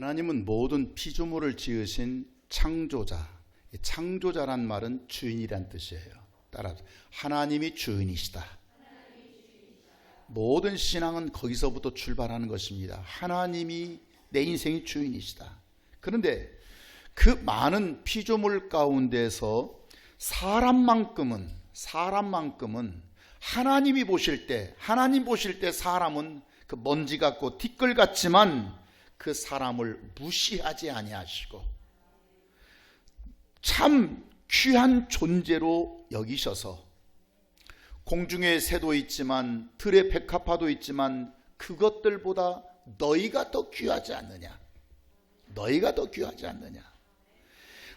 하나님은 모든 피조물을 지으신 창조자. 창조자란 말은 주인이란 뜻이에요. 따라서 하나님이 주인이시다. 모든 신앙은 거기서부터 출발하는 것입니다. 하나님이 내 인생의 주인이시다. 그런데 그 많은 피조물 가운데서 사람만큼은 하나님 보실 때 사람은 그 먼지 같고 티끌 같지만 그 사람을 무시하지 아니하시고 참 귀한 존재로 여기셔서 공중에 새도 있지만 들에 백합화도 있지만 그것들보다 너희가 더 귀하지 않느냐? 너희가 더 귀하지 않느냐?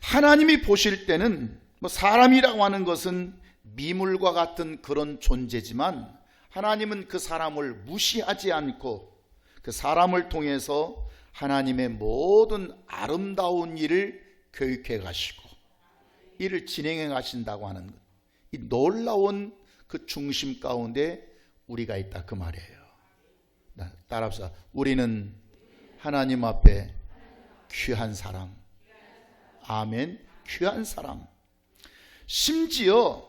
하나님이 보실 때는 사람이라고 하는 것은 미물과 같은 그런 존재지만 하나님은 그 사람을 무시하지 않고 그 사람을 통해서 하나님의 모든 아름다운 일을 교육해 가시고 일을 진행해 가신다고 하는 것. 이 놀라운 그 중심 가운데 우리가 있다 그 말이에요. 따라합시다. 우리는 하나님 앞에 귀한 사람. 아멘. 귀한 사람. 심지어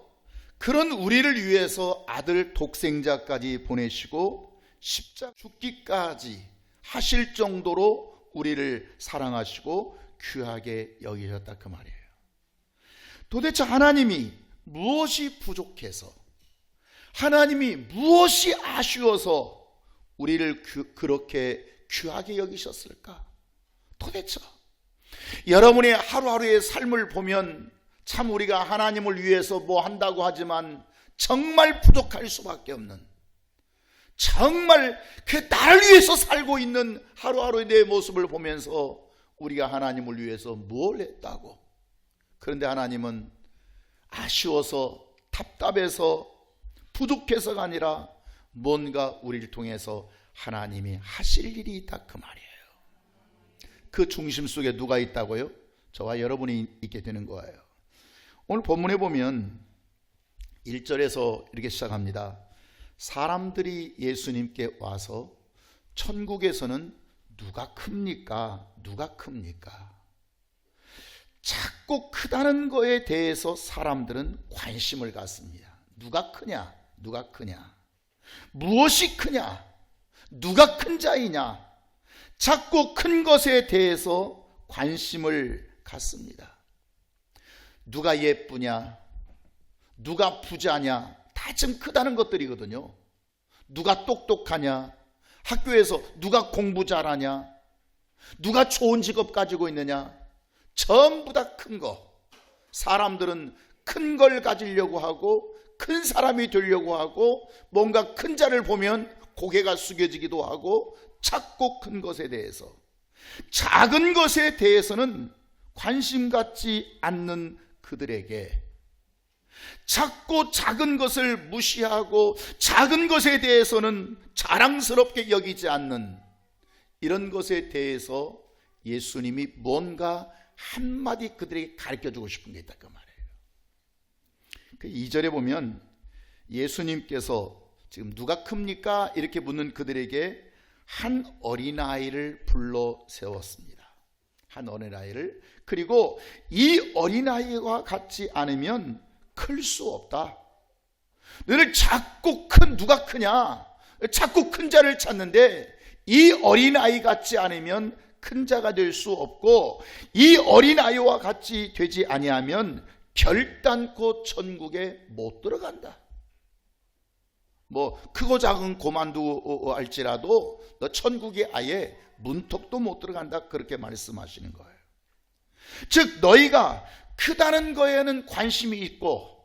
그런 우리를 위해서 아들 독생자까지 보내시고 십자가 죽기까지 하실 정도로 우리를 사랑하시고 귀하게 여기셨다 그 말이에요. 도대체 하나님이 무엇이 부족해서, 하나님이 무엇이 아쉬워서 우리를 그렇게 귀하게 여기셨을까? 도대체 여러분의 하루하루의 삶을 보면 참 우리가 하나님을 위해서 뭐 한다고 하지만 정말 부족할 수밖에 없는, 정말 그 나를 위해서 살고 있는 하루하루의 내 모습을 보면서 우리가 하나님을 위해서 뭘 했다고. 그런데 하나님은 아쉬워서 답답해서 부족해서가 아니라 뭔가 우리를 통해서 하나님이 하실 일이 있다 그 말이에요. 그 중심 속에 누가 있다고요? 저와 여러분이 있게 되는 거예요. 오늘 본문에 보면 1절에서 이렇게 시작합니다. 사람들이 예수님께 와서 천국에서는 누가 큽니까? 누가 큽니까? 작고 크다는 거에 대해서 사람들은 관심을 갖습니다. 누가 크냐? 누가 크냐? 무엇이 크냐? 누가 큰 자이냐? 작고 큰 것에 대해서 관심을 갖습니다. 누가 예쁘냐? 누가 부자냐? 다 좀 크다는 것들이거든요. 누가 똑똑하냐? 학교에서 누가 공부 잘하냐? 누가 좋은 직업 가지고 있느냐? 전부 다 큰 거. 사람들은 큰 걸 가지려고 하고 큰 사람이 되려고 하고 뭔가 큰 자를 보면 고개가 숙여지기도 하고 작고 큰 것에 대해서, 작은 것에 대해서는 관심 갖지 않는 그들에게 작고 작은 것을 무시하고 작은 것에 대해서는 자랑스럽게 여기지 않는 이런 것에 대해서 예수님이 뭔가 한마디 그들에게 가르쳐주고 싶은 게 있다 그 말이에요. 그 2절에 보면 예수님께서 지금 누가 큽니까? 이렇게 묻는 그들에게 한 어린아이를 불러 세웠습니다. 한 어린아이를. 그리고 이 어린아이와 같지 않으면 클 수 없다. 너희들 작고 큰 누가 크냐? 작고 큰 자를 찾는데 이 어린아이 같지 않으면 큰 자가 될 수 없고 이 어린아이와 같이 되지 아니하면 결단코 천국에 못 들어간다. 뭐 크고 작은 고만두 할지라도 너 천국에 아예 문턱도 못 들어간다 그렇게 말씀하시는 거예요. 즉 너희가 크다는 거에는 관심이 있고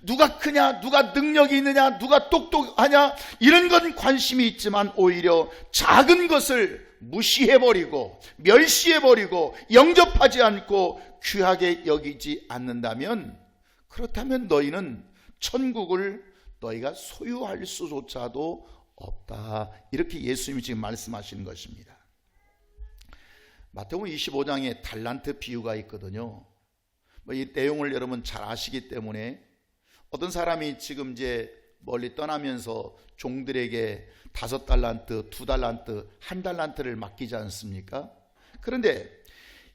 누가 크냐, 누가 능력이 있느냐, 누가 똑똑하냐 이런 건 관심이 있지만 오히려 작은 것을 무시해버리고 멸시해버리고 영접하지 않고 귀하게 여기지 않는다면, 그렇다면 너희는 천국을 너희가 소유할 수조차도 없다. 이렇게 예수님이 지금 말씀하시는 것입니다. 마태복음 25장에 달란트 비유가 있거든요. 이 내용을 여러분 잘 아시기 때문에 어떤 사람이 지금 이제 멀리 떠나면서 종들에게 5달란트, 2달란트, 1달란트를 맡기지 않습니까? 그런데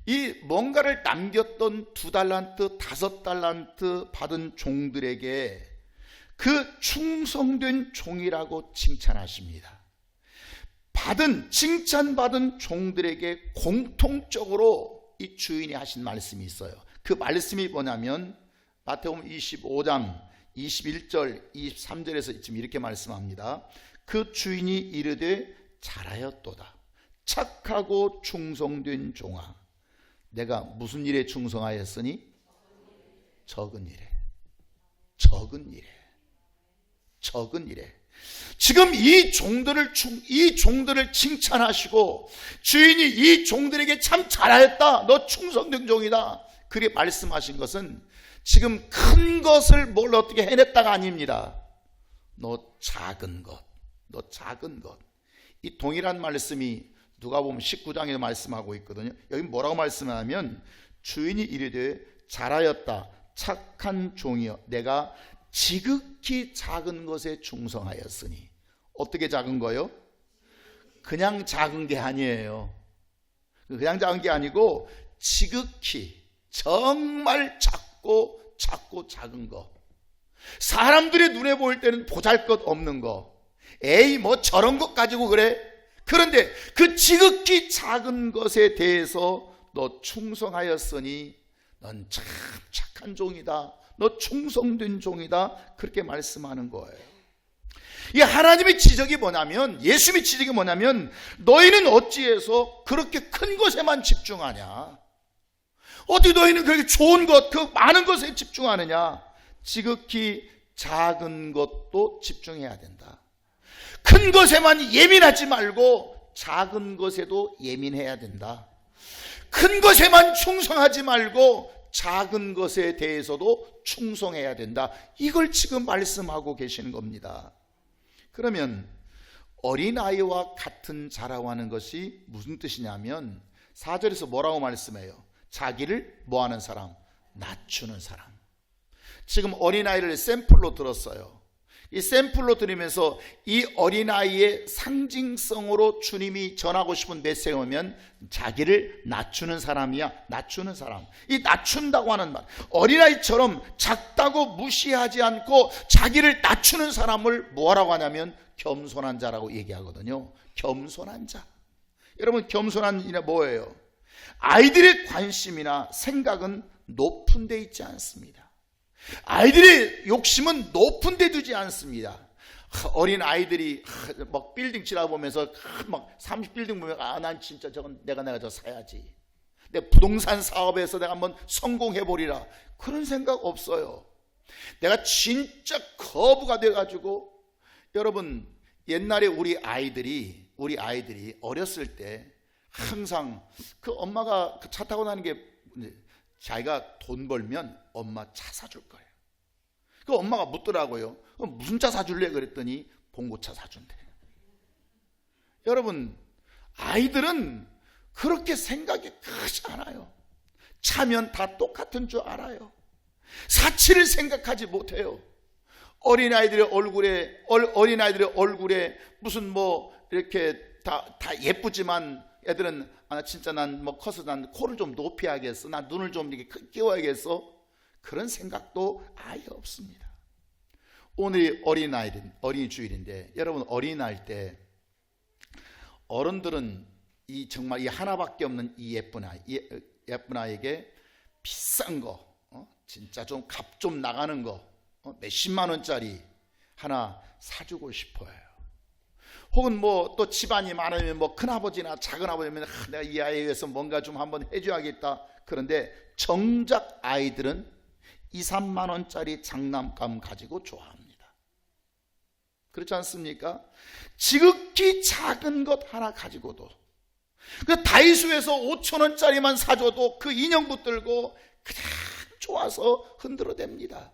이 뭔가를 남겼던 2달란트, 5달란트 받은 종들에게 그 충성된 종이라고 칭찬하십니다. 칭찬받은 종들에게 공통적으로 이 주인이 하신 말씀이 있어요. 그 말씀이 뭐냐면 마태복음 25장 21절 23절에서 지금 이렇게 말씀합니다. 그 주인이 이르되 잘하였도다 착하고 충성된 종아, 내가 무슨 일에 충성하였으니? 적은 일에. 지금 이 종들을 칭찬하시고 주인이 이 종들에게 참 잘하였다, 너 충성된 종이다, 그렇게 말씀하신 것은 지금 큰 것을 뭘 어떻게 해냈다가 아닙니다. 너 작은 것. 이 동일한 말씀이 누가복음 19장에 말씀하고 있거든요. 여기 뭐라고 말씀하냐면 주인이 이르되 잘하였다 착한 종이여, 내가 지극히 작은 것에 충성하였으니. 어떻게 작은 거요? 그냥 작은 게 아니에요. 그냥 작은 게 아니고 지극히, 정말 작고 작은 거. 사람들의 눈에 보일 때는 보잘것없는 거. 에이 뭐 저런 것 가지고 그래? 그런데 그 지극히 작은 것에 대해서 너 충성하였으니 넌 참 착한 종이다, 너 충성된 종이다, 그렇게 말씀하는 거예요. 이 하나님의 지적이 뭐냐면, 예수님의 지적이 뭐냐면, 너희는 어찌해서 그렇게 큰 것에만 집중하냐? 어디 너희는 그렇게 좋은 것, 그 많은 것에 집중하느냐? 지극히 작은 것도 집중해야 된다. 큰 것에만 예민하지 말고 작은 것에도 예민해야 된다. 큰 것에만 충성하지 말고 작은 것에 대해서도 충성해야 된다. 이걸 지금 말씀하고 계시는 겁니다. 그러면 어린아이와 같은 자라고 하는 것이 무슨 뜻이냐면 4절에서 뭐라고 말씀해요? 자기를 뭐하는 사람? 낮추는 사람. 지금 어린아이를 샘플로 들었어요. 이 샘플로 들으면서 이 어린아이의 상징성으로 주님이 전하고 싶은 메시지가 오면 자기를 낮추는 사람이야. 낮추는 사람. 이 낮춘다고 하는 말, 어린아이처럼 작다고 무시하지 않고 자기를 낮추는 사람을 뭐라고 하냐면 겸손한 자라고 얘기하거든요. 겸손한 자. 여러분, 겸손한 이는 뭐예요? 아이들의 관심이나 생각은 높은 데 있지 않습니다. 아이들의 욕심은 높은 데 두지 않습니다. 어린 아이들이 막 빌딩 지나보면서 막 30빌딩 보면 난 진짜 저건 내가 저 사야지, 내 부동산 사업에서 내가 한번 성공해보리라, 그런 생각 없어요. 내가 진짜 거부가 돼가지고, 여러분 옛날에 우리 아이들이 어렸을 때 항상 그 엄마가 차 타고 나는 게 자기가 돈 벌면 엄마 차 사줄 거예요. 그 엄마가 묻더라고요. 무슨 차 사줄래? 그랬더니 봉고차 사준대. 여러분, 아이들은 그렇게 생각이 크지 않아요. 차면 다 똑같은 줄 알아요. 사치를 생각하지 못해요. 어린아이들의 얼굴에 무슨 뭐 이렇게 다 예쁘지만 애들은 진짜 난 뭐 커서 난 코를 좀 높이 하겠어, 난 눈을 좀 이렇게 끼워야겠어, 그런 생각도 아예 없습니다. 오늘이 어린이 주일인데, 여러분 어린이날 때 어른들은 정말 이 하나밖에 없는 이 예쁜 아이에게 비싼 거, 진짜 좀 값 좀 나가는 거, 몇십만 원짜리 하나 사주고 싶어요. 혹은 뭐 또 집안이 많으면 뭐 큰아버지나 작은아버지면 내가 이 아이에 위해서 뭔가 좀 한번 해줘야겠다. 그런데 정작 아이들은 2, 3만 원짜리 장난감 가지고 좋아합니다. 그렇지 않습니까? 지극히 작은 것 하나 가지고도, 그 다이소에서 5천 원짜리만 사줘도 그 인형 붙들고 그냥 좋아서 흔들어댑니다.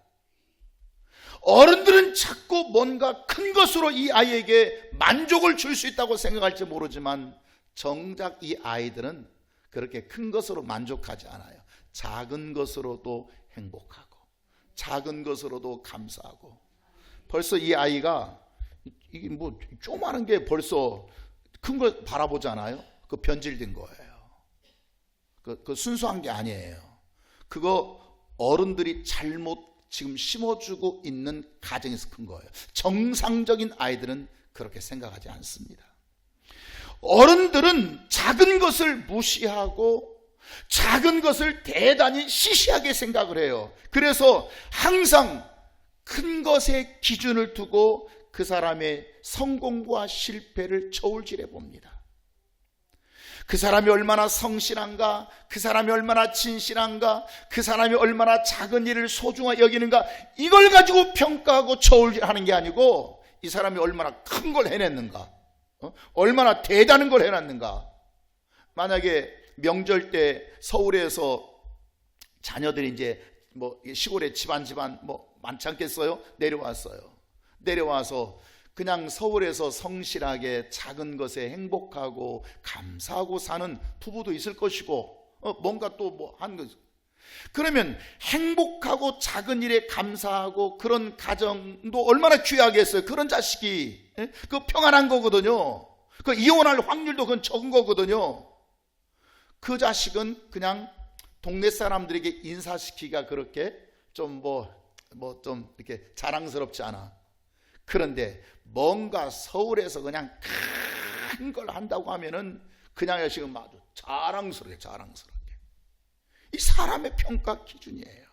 어른들은 자꾸 뭔가 큰 것으로 이 아이에게 만족을 줄 수 있다고 생각할지 모르지만 정작 이 아이들은 그렇게 큰 것으로 만족하지 않아요. 작은 것으로도 행복하고 작은 것으로도 감사하고. 벌써 이 아이가 이게 뭐 조그마한 게 벌써 큰 걸 바라보잖아요. 그 변질된 거예요. 그 순수한 게 아니에요. 그거 어른들이 잘못 지금 심어주고 있는 가정에서 큰 거예요. 정상적인 아이들은 그렇게 생각하지 않습니다. 어른들은 작은 것을 무시하고 작은 것을 대단히 시시하게 생각을 해요. 그래서 항상 큰 것에 기준을 두고 그 사람의 성공과 실패를 저울질해 봅니다. 그 사람이 얼마나 성실한가, 그 사람이 얼마나 진실한가, 그 사람이 얼마나 작은 일을 소중하게 여기는가, 이걸 가지고 평가하고 저울질하는 게 아니고 이 사람이 얼마나 큰 걸 해냈는가, 얼마나 대단한 걸 해놨는가. 만약에 명절 때 서울에서 자녀들이 이제 뭐 시골에 집안 뭐 많지 않겠어요? 내려와서 그냥 서울에서 성실하게 작은 것에 행복하고 감사하고 사는 부부도 있을 것이고, 뭔가 또 뭐 하는 거죠. 그러면 행복하고 작은 일에 감사하고 그런 가정도 얼마나 귀하겠어요. 그런 자식이 그 평안한 거거든요. 그 이혼할 확률도 그건 적은 거거든요. 그 자식은 그냥 동네 사람들에게 인사시키기가 그렇게 좀 좀 이렇게 자랑스럽지 않아. 그런데 뭔가 서울에서 그냥 큰 걸 한다고 하면은 그냥 지금 아주 자랑스럽게 이 사람의 평가 기준이에요.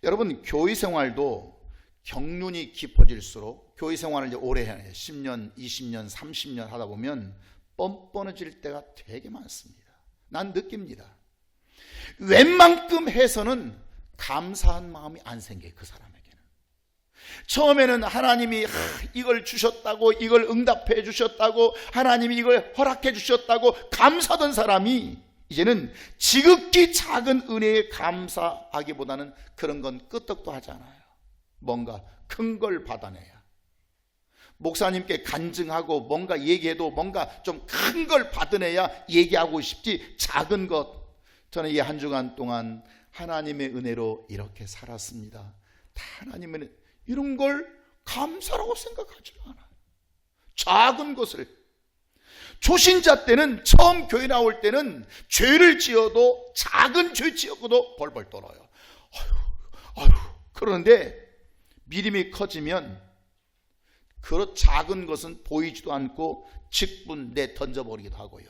여러분, 교회 생활도 경륜이 깊어질수록, 교회 생활을 이제 오래 해야 해요. 10년, 20년, 30년 하다 보면 뻔뻔해질 때가 되게 많습니다. 난 느낍니다. 웬만큼 해서는 감사한 마음이 안 생겨요. 그 사람에게는 처음에는 하나님이 이걸 주셨다고, 이걸 응답해 주셨다고, 하나님이 이걸 허락해 주셨다고 감사하던 사람이 이제는 지극히 작은 은혜에 감사하기보다는 그런 건 끄떡도 하지 않아요. 뭔가 큰 걸 받아내야, 목사님께 간증하고 뭔가 얘기해도 뭔가 좀 큰 걸 받아내야 얘기하고 싶지, 작은 것. 저는 이 한 주간 동안 하나님의 은혜로 이렇게 살았습니다. 하나님은 이런 걸 감사라고 생각하지 않아요. 작은 것을. 초신자 때는, 처음 교회 나올 때는 죄를 지어도, 작은 죄 지어도 벌벌 떨어요. 아유. 그런데 믿음이 커지면 그런 작은 것은 보이지도 않고 직분 내 던져버리기도 하고요.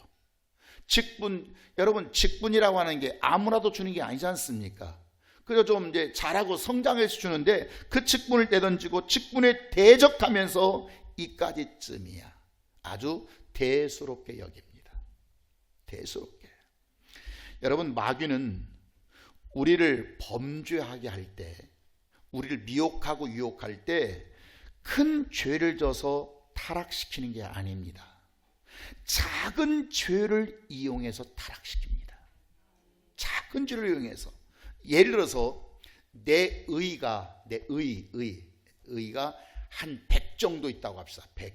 직분, 여러분, 직분이라고 하는 게 아무나도 주는 게 아니지 않습니까? 그래서 좀 이제 잘하고 성장해서 주는데 그 직분을 내던지고 직분에 대적하면서 이까지쯤이야. 아주 대수롭게 여깁니다. 대수롭게. 여러분, 마귀는 우리를 범죄하게 할 때, 우리를 미혹하고 유혹할 때 큰 죄를 져서 타락시키는 게 아닙니다. 작은 죄를 이용해서 타락시킵니다. 작은 죄를 이용해서. 예를 들어서 내 의가 한 100 정도 있다고 합시다. 100.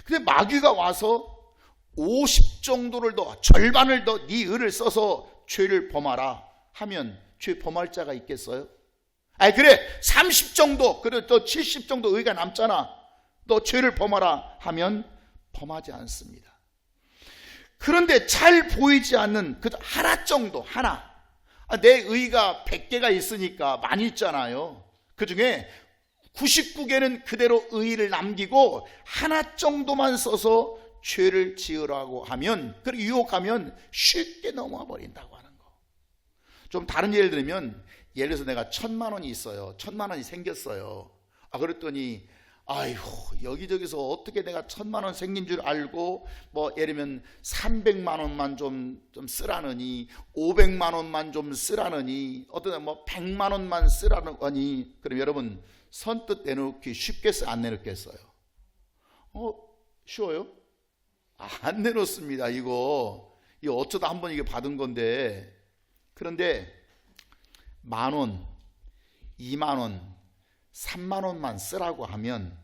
근데 마귀가 와서 50 정도를 더, 절반을 더 네 의를 써서 죄를 범하라 하면 죄 범할 자가 있겠어요? 아니 그래, 30 정도, 그래 또 70 정도 의가 남잖아, 너 죄를 범하라 하면 범하지 않습니다. 그런데 잘 보이지 않는 그 하나 정도, 하나, 내 의가 100개가 있으니까 많이 있잖아요. 그 중에 99개는 그대로 의를 남기고 하나 정도만 써서 죄를 지으라고 하면, 그리고 유혹하면 쉽게 넘어와 버린다고 하는 거. 좀 다른 예를 들면, 예를 들어서 내가 1000만 원이 있어요. 1000만 원이 생겼어요. 그랬더니 아이고, 여기저기서 어떻게 내가 1000만 원 생긴 줄 알고, 뭐 예를 들면 300만 원만 좀 쓰라느니, 500만 원만 좀 쓰라느니, 어떤 뭐 100만 원만 쓰라느니. 그럼 여러분, 선뜻 내놓기 쉽겠어요? 안 내놓겠어요? 쉬워요? 안 내놓습니다. 이거 어쩌다 한번 이게 받은 건데. 그런데 10,000원, 20,000원, 30,000원만 쓰라고 하면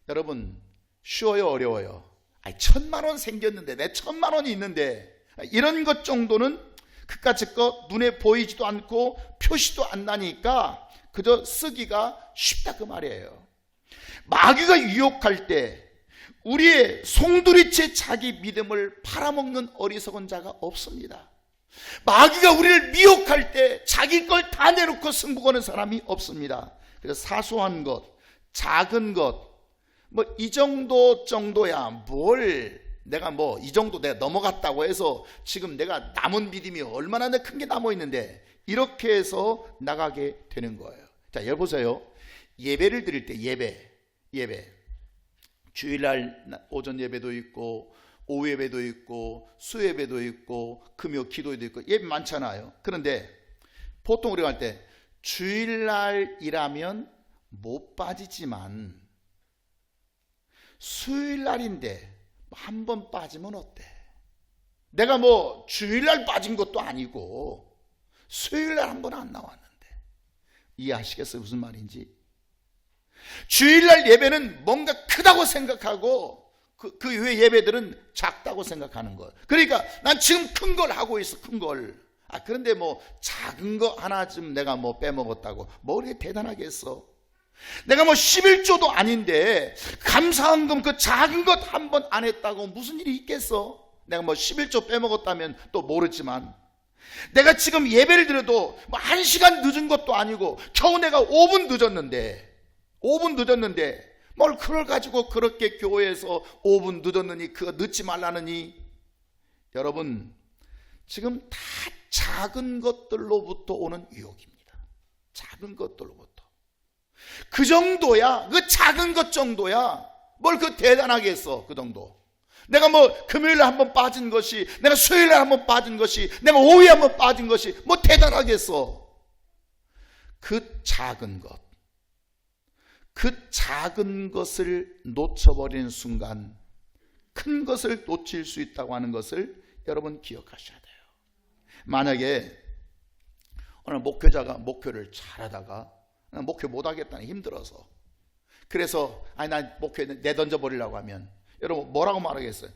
여러분, 쉬워요? 어려워요? 1000만 원 생겼는데, 내 1000만 원이 있는데, 이런 것 정도는 그까짓 것 눈에 보이지도 않고 표시도 안 나니까 그저 쓰기가 쉽다, 그 말이에요. 마귀가 유혹할 때 우리의 송두리째 자기 믿음을 팔아먹는 어리석은 자가 없습니다. 마귀가 우리를 미혹할 때 자기 걸 다 내놓고 승부 거는 사람이 없습니다. 그래서 사소한 것, 작은 것, 이 정도야 뭘 내가 이 정도 내가 넘어갔다고 해서 지금 내가 남은 믿음이 얼마나 큰 게 남아 있는데, 이렇게 해서 나가게 되는 거예요. 자, 여보세요. 예배를 드릴 때 예배 주일날 오전 예배도 있고 오후 예배도 있고 수예배도 있고 금요 기도회도 있고 예배 많잖아요. 그런데 보통 우리가 할 때 주일날이라면 못 빠지지만 수요일날인데 한 번 빠지면 어때? 내가 주일날 빠진 것도 아니고 수요일날 한 번 안 나왔는데. 이해하시겠어요? 무슨 말인지? 주일날 예배는 뭔가 크다고 생각하고 그 이후의 예배들은 작다고 생각하는 거예요. 그러니까 난 지금 큰 걸 하고 있어, 큰 걸. 그런데 작은 거 하나쯤 내가 빼먹었다고 그렇게 대단하겠어? 내가 11조도 아닌데 감사한금 그 작은 것 한 번 안 했다고 무슨 일이 있겠어? 내가 11조 빼먹었다면 또 모르지만, 내가 지금 예배를 드려도 1시간 늦은 것도 아니고 겨우 내가 5분 늦었는데 뭘 그걸 가지고 그렇게 교회에서 5분 늦었느니 그거 늦지 말라느니. 여러분, 지금 다 작은 것들로부터 오는 유혹입니다. 작은 것들로부터. 그 정도야. 그 작은 것 정도야. 뭘 그 대단하게 했어, 그 정도. 내가 금요일에 한번 빠진 것이, 내가 수요일에 한번 빠진 것이, 내가 오후에 한번 빠진 것이 대단하겠어. 그 작은 것, 그 작은 것을 놓쳐버리는 순간 큰 것을 놓칠 수 있다고 하는 것을 여러분 기억하셔야 돼요. 만약에 오늘 목회자가 목회를 잘하다가 목회 못하겠다니 힘들어서, 그래서 난 목회 내던져 버리려고 하면 여러분 뭐라고 말하겠어요?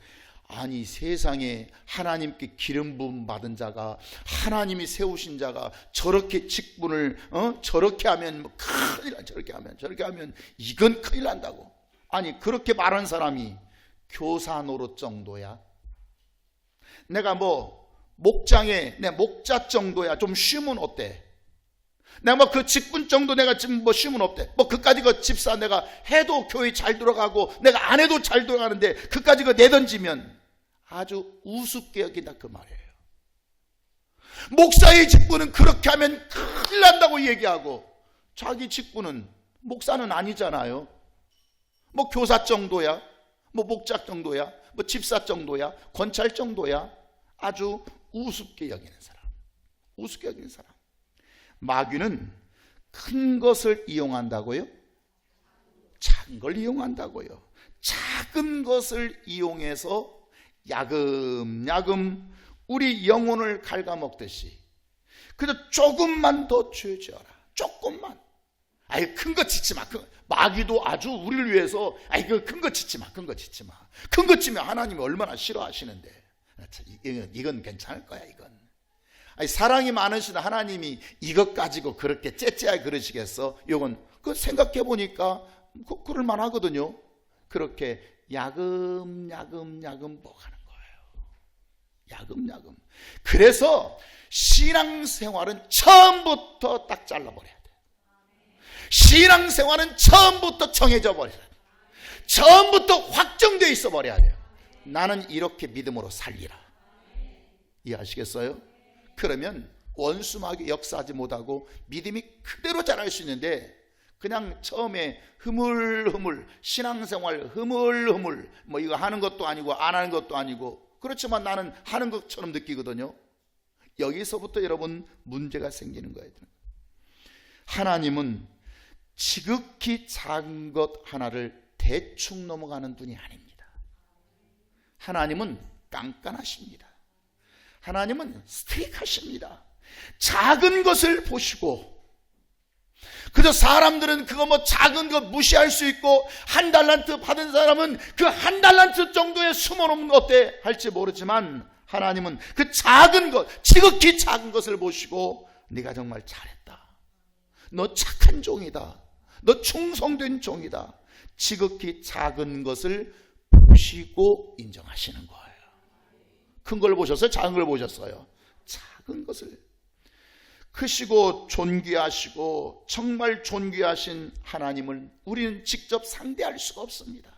아니, 세상에 하나님께 기름 부음 받은 자가, 하나님이 세우신 자가 저렇게 직분을 저렇게 하면 큰일 나, 저렇게 하면 이건 큰일 난다고. 아니, 그렇게 말한 사람이 교사 노릇 정도야? 내가 목장에 내 목자 정도야 좀 쉬면 어때? 내가 그 직분 정도 내가 지금 쉬면 어때? 그까지 그 집사 내가 해도 교회 잘 들어가고 내가 안 해도 잘 들어가는데 그까지 그 내던지면 아주 우습게 여긴다, 그 말이에요. 목사의 직분은 그렇게 하면 큰일 난다고 얘기하고, 자기 직분은 목사는 아니잖아요. 교사 정도야? 목자 정도야? 집사 정도야? 권찰 정도야? 아주 우습게 여기는 사람. 우습게 여기는 사람. 마귀는 큰 것을 이용한다고요? 작은 걸 이용한다고요. 작은 것을 이용해서 야금야금 우리 영혼을 갉아먹듯이 그저 조금만 더 죄지어라. 조금만. 큰 거 짓지 마. 마귀도 아주 우리를 위해서 큰 거 짓지 마. 큰 거 짓지 마. 큰 거 짓면 하나님이 얼마나 싫어하시는데. 이건 괜찮을 거야, 이건. 사랑이 많으신 하나님이 이것 가지고 그렇게 째째하게 그러시겠어? 이건 생각해 보니까 그럴 만하거든요. 그렇게 야금야금 먹하는 거예요. 야금야금. 그래서 신앙생활은 처음부터 딱 잘라버려야 돼. 신앙생활은 처음부터 정해져 버려야 돼. 처음부터 확정되어 있어 버려야 돼요. 나는 이렇게 믿음으로 살리라. 이해하시겠어요? 그러면 원수마귀 역사하지 못하고 믿음이 그대로 자랄 수 있는데, 그냥 처음에 흐물흐물 신앙생활 흐물흐물 이거 하는 것도 아니고 안 하는 것도 아니고, 그렇지만 나는 하는 것처럼 느끼거든요. 여기서부터 여러분 문제가 생기는 거예요. 하나님은 지극히 작은 것 하나를 대충 넘어가는 분이 아닙니다. 하나님은 깐깐하십니다. 하나님은 스트릭하십니다. 작은 것을 보시고, 그저 사람들은 그거 작은 것 무시할 수 있고, 한 달란트 받은 사람은 그 한 달란트 정도에 숨어놓는 거 어때 할지 모르지만, 하나님은 그 작은 것, 지극히 작은 것을 보시고, 네가 정말 잘했다, 너 착한 종이다, 너 충성된 종이다, 지극히 작은 것을 보시고 인정하시는 거예요. 큰 걸 보셨어요? 작은 걸 보셨어요? 작은 것을, 크시고 존귀하시고 정말 존귀하신 하나님을 우리는 직접 상대할 수가 없습니다.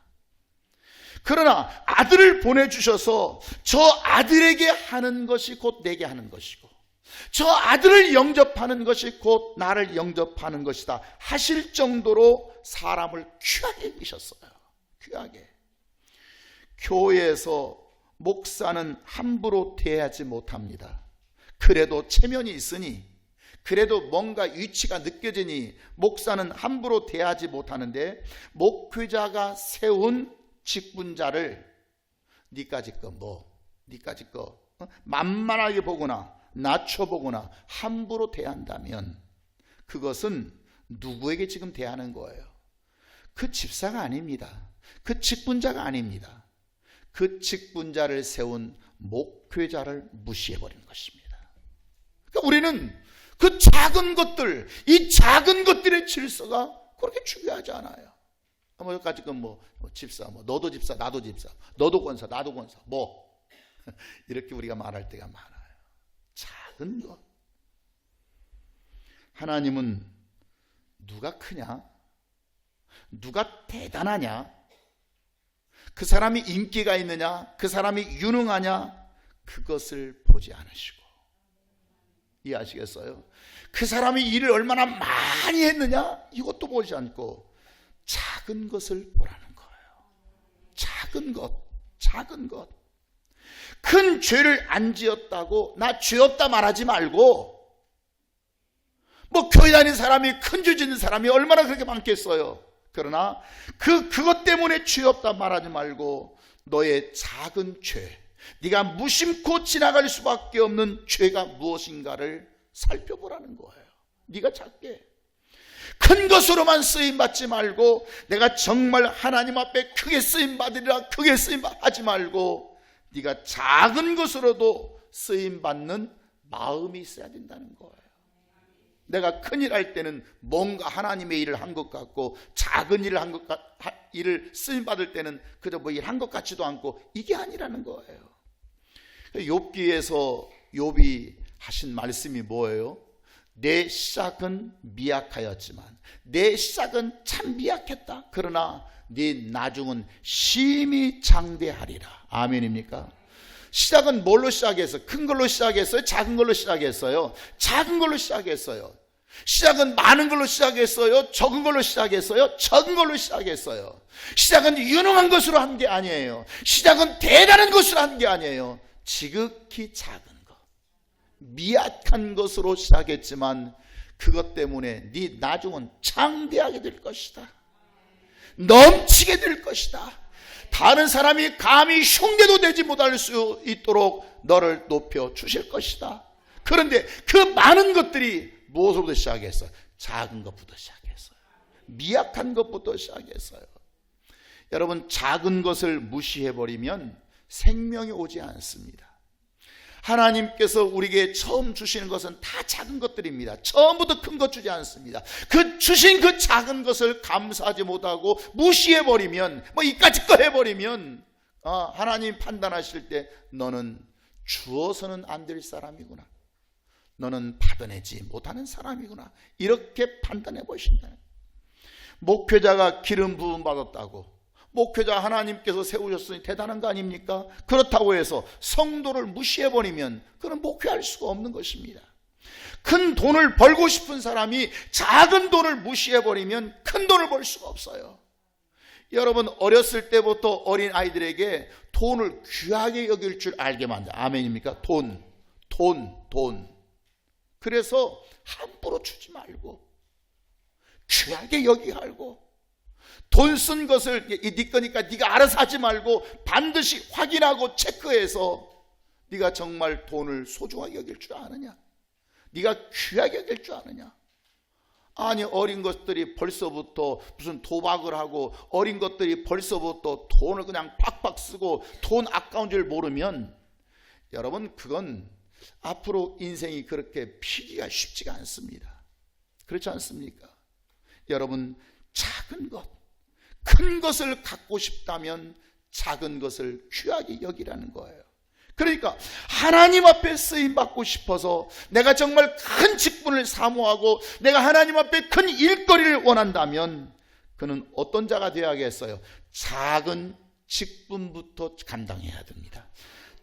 그러나 아들을 보내주셔서 저 아들에게 하는 것이 곧 내게 하는 것이고, 저 아들을 영접하는 것이 곧 나를 영접하는 것이다 하실 정도로 사람을 귀하게 여기셨어요. 귀하게. 교회에서 목사는 함부로 대하지 못합니다. 그래도 체면이 있으니, 그래도 뭔가 위치가 느껴지니 목사는 함부로 대하지 못하는데, 목회자가 세운 직분자를 니까지 거 니까지 거 만만하게 보거나 낮춰보거나 함부로 대한다면 그것은 누구에게 지금 대하는 거예요? 그 집사가 아닙니다. 그 직분자가 아닙니다. 그 직분자를 세운 목회자를 무시해버리는 것입니다. 그러니까 우리는 그 작은 것들, 이 작은 것들의 질서가 그렇게 중요하지 않아요. 뭐 여기까지 집사, 너도 집사, 나도 집사, 너도 권사, 나도 권사, 이렇게 우리가 말할 때가 많아요. 작은 것. 하나님은 누가 크냐? 누가 대단하냐? 그 사람이 인기가 있느냐? 그 사람이 유능하냐? 그것을 보지 않으시고, 이해하시겠어요? 그 사람이 일을 얼마나 많이 했느냐? 이것도 보지 않고 작은 것을 보라는 거예요. 작은 것, 작은 것. 큰 죄를 안 지었다고 나 죄 없다 말하지 말고, 교회 다니는 사람이 큰 죄 짓는 사람이 얼마나 그렇게 많겠어요. 그러나 그것 때문에 죄 없다 말하지 말고 너의 작은 죄, 네가 무심코 지나갈 수밖에 없는 죄가 무엇인가를 살펴보라는 거예요. 네가 작게. 큰 것으로만 쓰임받지 말고 내가 정말 하나님 앞에 크게 쓰임받으리라, 크게 쓰임하지 말고 네가 작은 것으로도 쓰임받는 마음이 있어야 된다는 거예요. 내가 큰일 할 때는 뭔가 하나님의 일을 한 것 같고, 작은 일을 일을 쓰임받을 때는 그저 일한 것 같지도 않고, 이게 아니라는 거예요. 욥기에서 욥이 하신 말씀이 뭐예요? 내 시작은 미약하였지만, 내 시작은 참 미약했다. 그러나 네 나중은 심히 장대하리라. 아멘입니까? 시작은 뭘로 시작했어요? 큰 걸로 시작했어요? 작은 걸로 시작했어요? 작은 걸로 시작했어요. 시작은 많은 걸로 시작했어요? 적은 걸로 시작했어요? 적은 걸로 시작했어요. 시작은 유능한 것으로 한 게 아니에요. 시작은 대단한 것으로 한 게 아니에요. 지극히 작은 것, 미약한 것으로 시작했지만 그것 때문에 네 나중은 장대하게 될 것이다. 넘치게 될 것이다. 다른 사람이 감히 흉내도 내지 못할 수 있도록 너를 높여 주실 것이다. 그런데 그 많은 것들이 무엇으로부터 시작했어요? 작은 것부터 시작했어요. 미약한 것부터 시작했어요. 여러분, 작은 것을 무시해버리면 생명이 오지 않습니다. 하나님께서 우리에게 처음 주시는 것은 다 작은 것들입니다. 처음부터 큰 것 주지 않습니다. 그 주신 그 작은 것을 감사하지 못하고 무시해버리면, 이까짓 거 해버리면 하나님 판단하실 때 너는 주어서는 안 될 사람이구나, 너는 받아내지 못하는 사람이구나, 이렇게 판단해 보신다. 목회자가 기름 부음 받았다고, 목회자 하나님께서 세우셨으니 대단한 거 아닙니까? 그렇다고 해서 성도를 무시해버리면 그건 목회할 수가 없는 것입니다. 큰 돈을 벌고 싶은 사람이 작은 돈을 무시해버리면 큰 돈을 벌 수가 없어요. 여러분, 어렸을 때부터 어린 아이들에게 돈을 귀하게 여길 줄 알게 만든다. 아멘입니까? 돈. 그래서 함부로 주지 말고 귀하게 여기게 하고, 돈 쓴 것을 네 거니까 네가 알아서 하지 말고 반드시 확인하고 체크해서 네가 정말 돈을 소중하게 여길 줄 아느냐? 네가 귀하게 여길 줄 아느냐? 아니, 어린 것들이 벌써부터 무슨 도박을 하고, 어린 것들이 벌써부터 돈을 그냥 팍팍 쓰고 돈 아까운 줄 모르면, 여러분, 그건 앞으로 인생이 그렇게 피기가 쉽지가 않습니다. 그렇지 않습니까? 여러분, 작은 것, 큰 것을 갖고 싶다면 작은 것을 귀하게 여기라는 거예요. 그러니까 하나님 앞에 쓰임받고 싶어서 내가 정말 큰 직분을 사모하고 내가 하나님 앞에 큰 일거리를 원한다면 그는 어떤 자가 되어야겠어요? 작은 직분부터 감당해야 됩니다.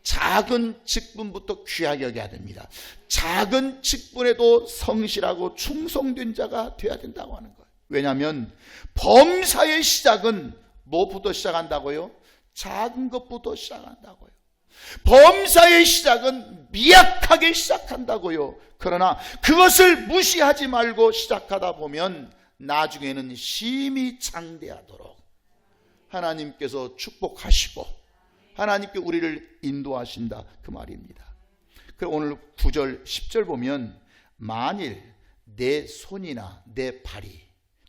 작은 직분부터 귀하게 여겨야 됩니다. 작은 직분에도 성실하고 충성된 자가 되어야 된다고 하는 거예요. 왜냐하면 범사의 시작은 무엇부터 시작한다고요? 작은 것부터 시작한다고요. 범사의 시작은 미약하게 시작한다고요. 그러나 그것을 무시하지 말고 시작하다 보면 나중에는 심히 장대하도록 하나님께서 축복하시고 하나님께 우리를 인도하신다, 그 말입니다. 그럼 오늘 9절 10절 보면 만일 내 손이나 내 발이,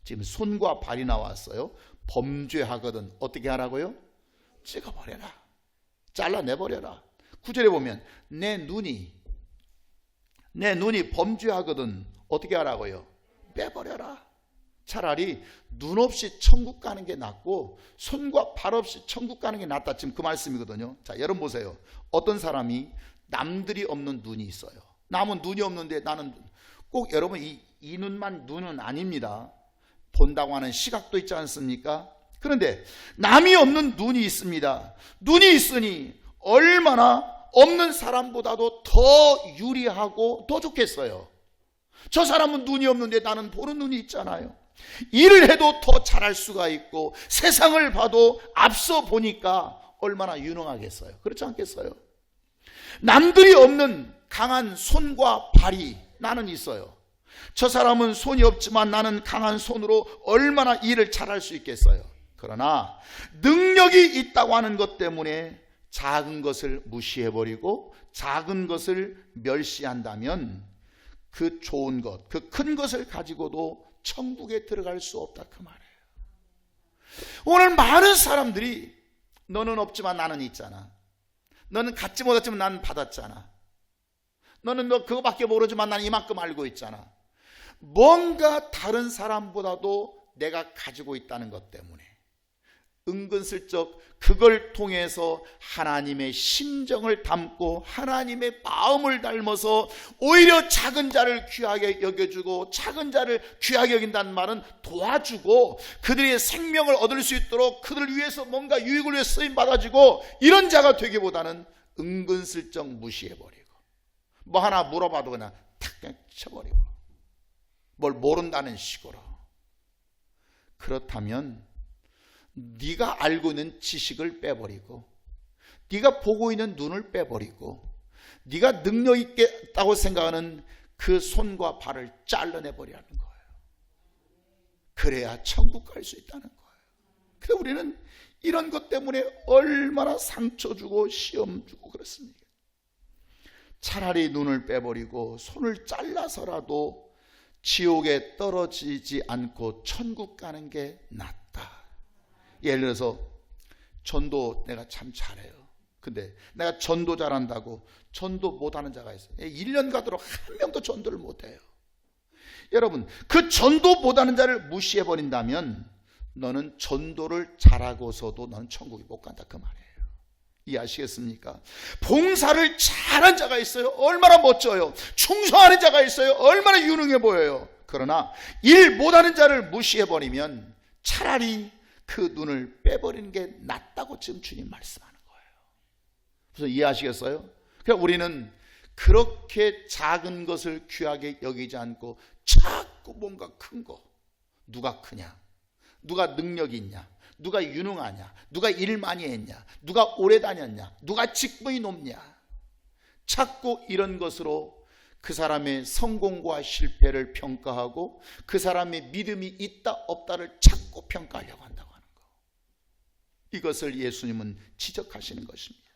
지금 손과 발이 나왔어요. 범죄하거든 어떻게 하라고요? 찍어버려라, 잘라내버려라. 9절에 보면 내 눈이 범죄하거든 어떻게 하라고요? 빼버려라. 차라리 눈 없이 천국 가는 게 낫고 손과 발 없이 천국 가는 게 낫다, 지금 그 말씀이거든요. 자, 여러분 보세요. 어떤 사람이 남들이 없는 눈이 있어요. 남은 눈이 없는데 나는 꼭 여러분 이 눈만 눈은 아닙니다. 본다고 하는 시각도 있지 않습니까? 그런데 남이 없는 눈이 있습니다. 눈이 있으니 얼마나 없는 사람보다도 더 유리하고 더 좋겠어요. 저 사람은 눈이 없는데 나는 보는 눈이 있잖아요. 일을 해도 더 잘할 수가 있고 세상을 봐도 앞서 보니까 얼마나 유능하겠어요. 그렇지 않겠어요? 남들이 없는 강한 손과 발이 나는 있어요. 저 사람은 손이 없지만 나는 강한 손으로 얼마나 일을 잘할 수 있겠어요. 그러나 능력이 있다고 하는 것 때문에 작은 것을 무시해버리고 작은 것을 멸시한다면 그 좋은 것, 그 큰 것을 가지고도 천국에 들어갈 수 없다, 그 말이에요. 오늘 많은 사람들이 너는 없지만 나는 있잖아, 너는 갖지 못했지만 나는 받았잖아, 너는 너 그거밖에 모르지만 나는 이만큼 알고 있잖아. 뭔가 다른 사람보다도 내가 가지고 있다는 것 때문에 은근슬쩍 그걸 통해서 하나님의 심정을 담고 하나님의 마음을 닮아서 오히려 작은 자를 귀하게 여겨주고, 작은 자를 귀하게 여긴다는 말은 도와주고 그들의 생명을 얻을 수 있도록 그들을 위해서 뭔가 유익을 위해 쓰임받아주고 이런 자가 되기보다는 은근슬쩍 무시해버리고 뭐 하나 물어봐도 그냥 탁 쳐버리고 뭘 모른다는 식으로. 그렇다면 네가 알고 있는 지식을 빼버리고 네가 보고 있는 눈을 빼버리고 네가 능력 있겠다고 생각하는 그 손과 발을 잘라내버려야 하는 거예요. 그래야 천국 갈 수 있다는 거예요. 그래서 우리는 이런 것 때문에 얼마나 상처 주고 시험 주고 그렇습니까? 차라리 눈을 빼버리고 손을 잘라서라도 지옥에 떨어지지 않고 천국 가는 게 낫다. 예를 들어서 전도 내가 참 잘해요. 근데 내가 전도 잘한다고 전도 못하는 자가 있어요. 1년 가도록 한 명도 전도를 못해요. 여러분, 그 전도 못하는 자를 무시해버린다면 너는 전도를 잘하고서도 너는 천국에 못 간다, 그 말이에요. 이해하시겠습니까? 봉사를 잘한 자가 있어요. 얼마나 멋져요. 충성하는 자가 있어요. 얼마나 유능해 보여요. 그러나 일 못하는 자를 무시해버리면 차라리 그 눈을 빼버리는 게 낫다고 지금 주님 말씀하는 거예요. 그래서 이해하시겠어요? 그러니까 우리는 그렇게 작은 것을 귀하게 여기지 않고 자꾸 뭔가 큰 거, 누가 크냐, 누가 능력이 있냐, 누가 유능하냐, 누가 일 많이 했냐, 누가 오래 다녔냐, 누가 직분이 높냐, 자꾸 이런 것으로 그 사람의 성공과 실패를 평가하고 그 사람의 믿음이 있다 없다를 자꾸 평가하려고 한다고 하는 거. 이것을 예수님은 지적하시는 것입니다.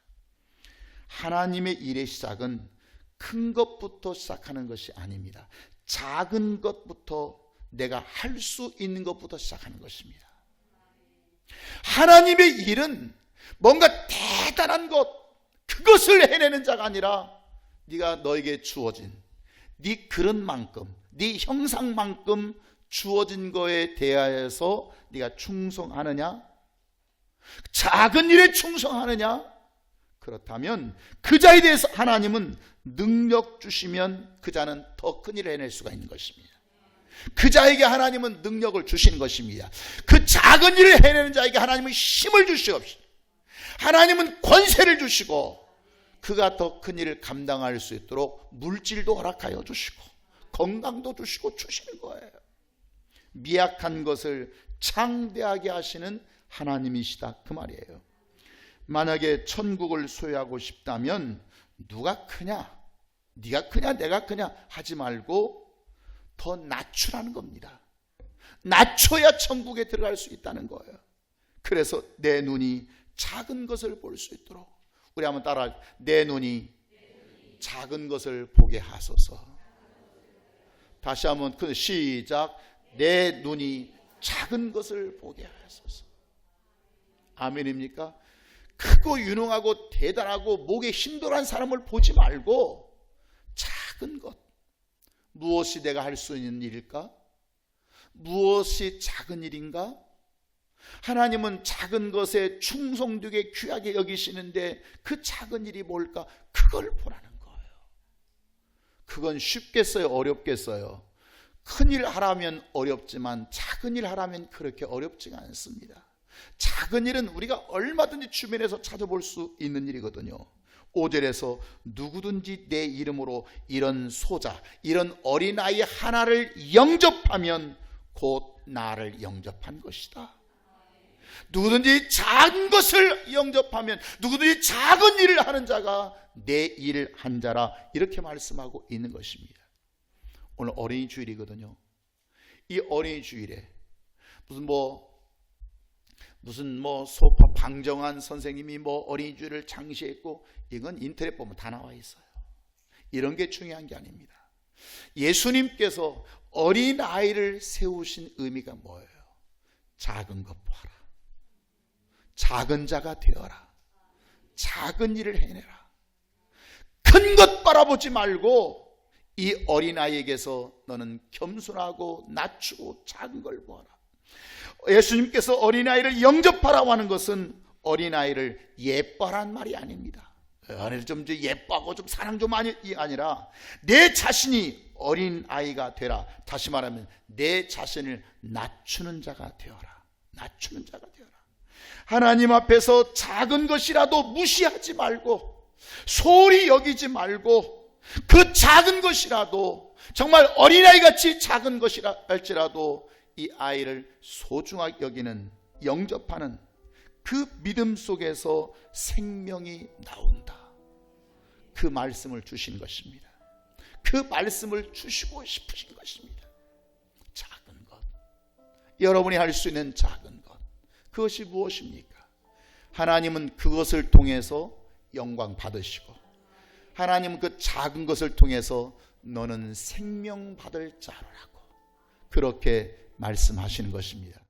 하나님의 일의 시작은 큰 것부터 시작하는 것이 아닙니다. 작은 것부터 내가 할 수 있는 것부터 시작하는 것입니다. 하나님의 일은 뭔가 대단한 것, 그것을 해내는 자가 아니라 네가 너에게 주어진 네 그릇만큼, 네 형상만큼 주어진 거에 대하여서 네가 충성하느냐, 작은 일에 충성하느냐, 그렇다면 그 자에 대해서 하나님은 능력 주시면 그 자는 더 큰 일을 해낼 수가 있는 것입니다. 그 자에게 하나님은 능력을 주시는 것입니다. 그 작은 일을 해내는 자에게 하나님은 힘을 주시옵시고, 하나님은 권세를 주시고, 그가 더 큰 일을 감당할 수 있도록 물질도 허락하여 주시고 건강도 주시고 주시는 거예요. 미약한 것을 창대하게 하시는 하나님이시다, 그 말이에요. 만약에 천국을 소유하고 싶다면 누가 크냐, 네가 크냐 내가 크냐 하지 말고 더 낮추라는 겁니다. 낮춰야 천국에 들어갈 수 있다는 거예요. 그래서 내 눈이 작은 것을 볼 수 있도록, 우리 한번 따라, 내 눈이 작은 것을 보게 하소서. 다시 한번 시작. 내 눈이 작은 것을 보게 하소서. 아멘입니까? 크고 유능하고 대단하고 목에 힘들어한 사람을 보지 말고 작은 것, 무엇이 내가 할 수 있는 일일까? 무엇이 작은 일인가? 하나님은 작은 것에 충성되게 귀하게 여기시는데 그 작은 일이 뭘까? 그걸 보라는 거예요. 그건 쉽겠어요, 어렵겠어요? 큰 일 하라면 어렵지만 작은 일 하라면 그렇게 어렵지가 않습니다. 작은 일은 우리가 얼마든지 주변에서 찾아볼 수 있는 일이거든요. 5절에서 누구든지 내 이름으로 이런 소자, 이런 어린아이 하나를 영접하면 곧 나를 영접한 것이다. 누구든지 작은 것을 영접하면, 누구든지 작은 일을 하는 자가 내 일을 한 자라, 이렇게 말씀하고 있는 것입니다. 오늘 어린이 주일이거든요. 이 어린이 주일에 무슨 소파 방정환 선생님이 어린이 주일을 장시했고, 이건 인터넷 보면 다 나와 있어요. 이런 게 중요한 게 아닙니다. 예수님께서 어린아이를 세우신 의미가 뭐예요? 작은 것 봐라, 작은 자가 되어라, 작은 일을 해내라. 큰 것 바라보지 말고 이 어린아이에게서 너는 겸손하고 낮추고 작은 걸 보아라. 예수님께서 어린아이를 영접하라고 하는 것은 어린아이를 예뻐하라는 말이 아닙니다. 어린아이를 좀 예뻐하고 좀 사랑 좀 많이, 아니라 내 자신이 어린아이가 되라. 다시 말하면 내 자신을 낮추는 자가 되어라. 낮추는 자가 되어라. 하나님 앞에서 작은 것이라도 무시하지 말고, 소홀히 여기지 말고, 그 작은 것이라도, 정말 어린아이같이 작은 것이라 할지라도 이 아이를 소중하게 여기는, 영접하는 그 믿음 속에서 생명이 나온다. 그 말씀을 주신 것입니다. 그 말씀을 주시고 싶으신 것입니다. 작은 것, 여러분이 할 수 있는 작은 것, 그것이 무엇입니까? 하나님은 그것을 통해서 영광 받으시고, 하나님은 그 작은 것을 통해서 너는 생명 받을 자라고 그렇게 말씀하시는 것입니다.